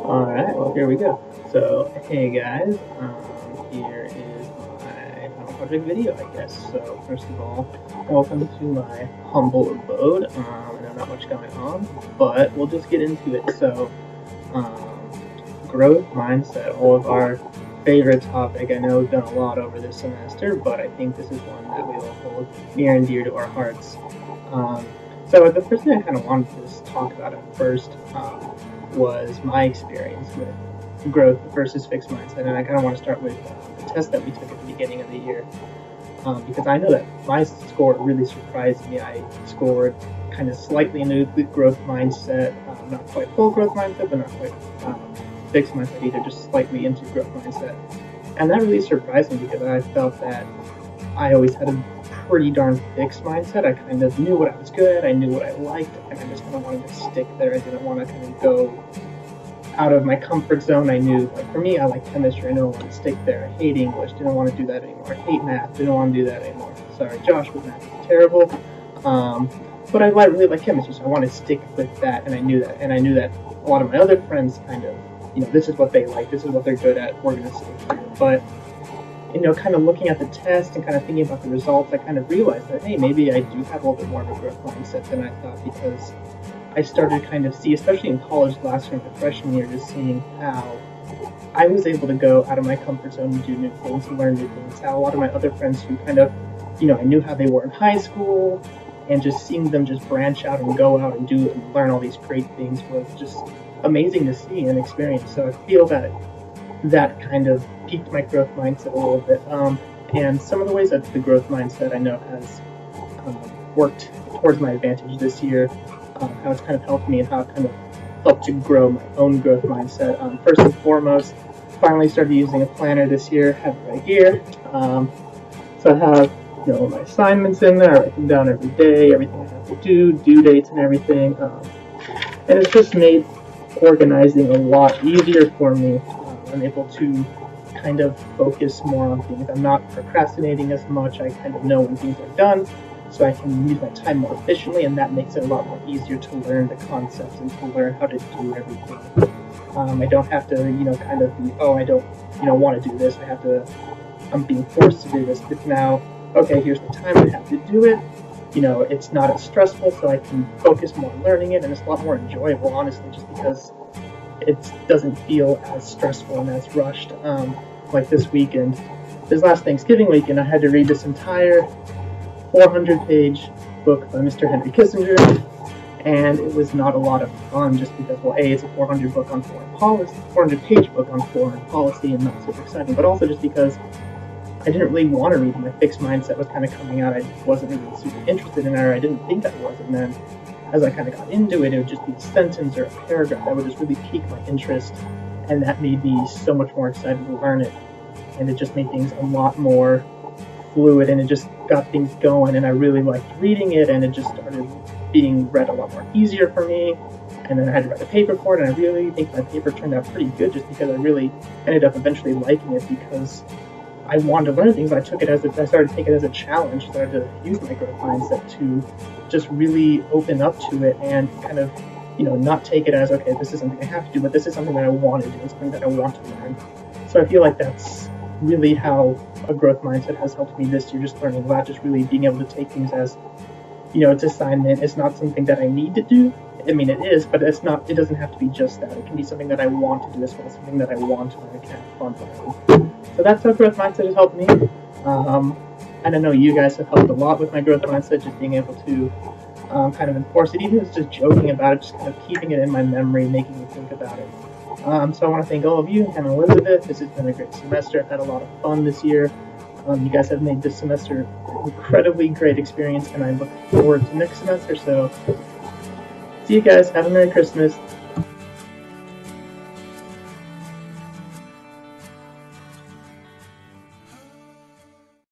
Alright, well, here we go. So, hey guys, here is my final project video, I guess. So, first of all, welcome to my humble abode. I know not much going on, but we'll just get into it. So, growth mindset, all of our favorite topic. I know we've done a lot over this semester, but I think this is one that we will hold near and dear to our hearts. So, the first thing I kind of wanted to just talk about at first, was my experience with growth versus fixed mindset, and I kind of want to start with the test that we took at the beginning of the year, because I know that my score really surprised me. I scored kind of slightly into the growth mindset, not quite full growth mindset, but not quite fixed mindset either, just slightly into growth mindset, and that really surprised me because I felt that I always had a pretty darn fixed mindset. I kind of knew what I was good at, I knew what I liked, and I just kind of wanted to stick there. I didn't want to kind of go out of my comfort zone. I knew, like, for me, I like chemistry. I didn't want to stick there. I hate English. Didn't want to do that anymore. I hate math. Didn't want to do that anymore. Sorry, Josh, but math is terrible. But I really like chemistry, so I wanted to stick with that, and I knew that. And I knew that a lot of my other friends kind of, this is what they like. This is what they're good at. We're going to stick here. But kind of looking at the test and kind of thinking about the results, I kind of realized that, hey, maybe I do have a little bit more of a growth mindset than I thought, because I started to kind of see, especially in college last year, my freshman year, just seeing how I was able to go out of my comfort zone and do new things and learn new things. How a lot of my other friends who kind of, I knew how they were in high school, and just seeing them just branch out and go out and do and learn all these great things was just amazing to see and experience. So I feel that kind of piqued my growth mindset a little bit. And some of the ways that the growth mindset I know has worked towards my advantage this year, how it's kind of helped me and how it kind of helped to grow my own growth mindset. First and foremost, finally started using a planner this year, have it right here. So I have my assignments in there, I write them down every day, everything I have to do, due dates and everything. And it's just made organizing a lot easier for me. I'm able to kind of focus more on things. I'm not procrastinating as much. I kind of know when things are done, so I can use my time more efficiently, and that makes it a lot more easier to learn the concepts and to learn how to do everything. I don't have to, kind of be, I don't, want to do this. I'm being forced to do this. But now, okay, here's the time I have to do it. It's not as stressful, so I can focus more on learning it, and it's a lot more enjoyable, honestly, just because it doesn't feel as stressful and as rushed. Like this weekend, this last Thanksgiving weekend, I had to read this entire 400-page book by Mr. Henry Kissinger, and it was not a lot of fun just because, well, A, it's a 400 book on foreign policy, 400-page book on foreign policy, and not super exciting, but also just because I didn't really want to read it. My fixed mindset was kind of coming out. I wasn't really super interested in it, or I didn't think I was, and then as I kind of got into it, it would just be a sentence or a paragraph that would just really pique my interest, and that made me so much more excited to learn it, and it just made things a lot more fluid, and it just got things going, and I really liked reading it, and it just started being read a lot more easier for me. And then I had to write a paper for it, and I really think my paper turned out pretty good, just because I really ended up eventually liking it, because I wanted to learn things. I started taking it as a challenge, started to use my growth mindset to just really open up to it and kind of, not take it as, okay, this is something I have to do, but this is something that I want to do, it's something that I want to learn. So I feel like that's really how a growth mindset has helped me this year, just learning a lot, just really being able to take things as, it's assignment. It's not something that I need to do. I mean, it is, but it doesn't have to be just that. It can be something that I want to do as well, something that I want to learn and can have fun learning. So that's how growth mindset has helped me. And I know you guys have helped a lot with my growth mindset, just being able to kind of enforce it, even if it's just joking about it, just kind of keeping it in my memory, making me think about it. So I want to thank all of you and Elizabeth. This has been a great semester. I've had a lot of fun this year. You guys have made this semester an incredibly great experience, and I look forward to next semester. So see you guys. Have a Merry Christmas.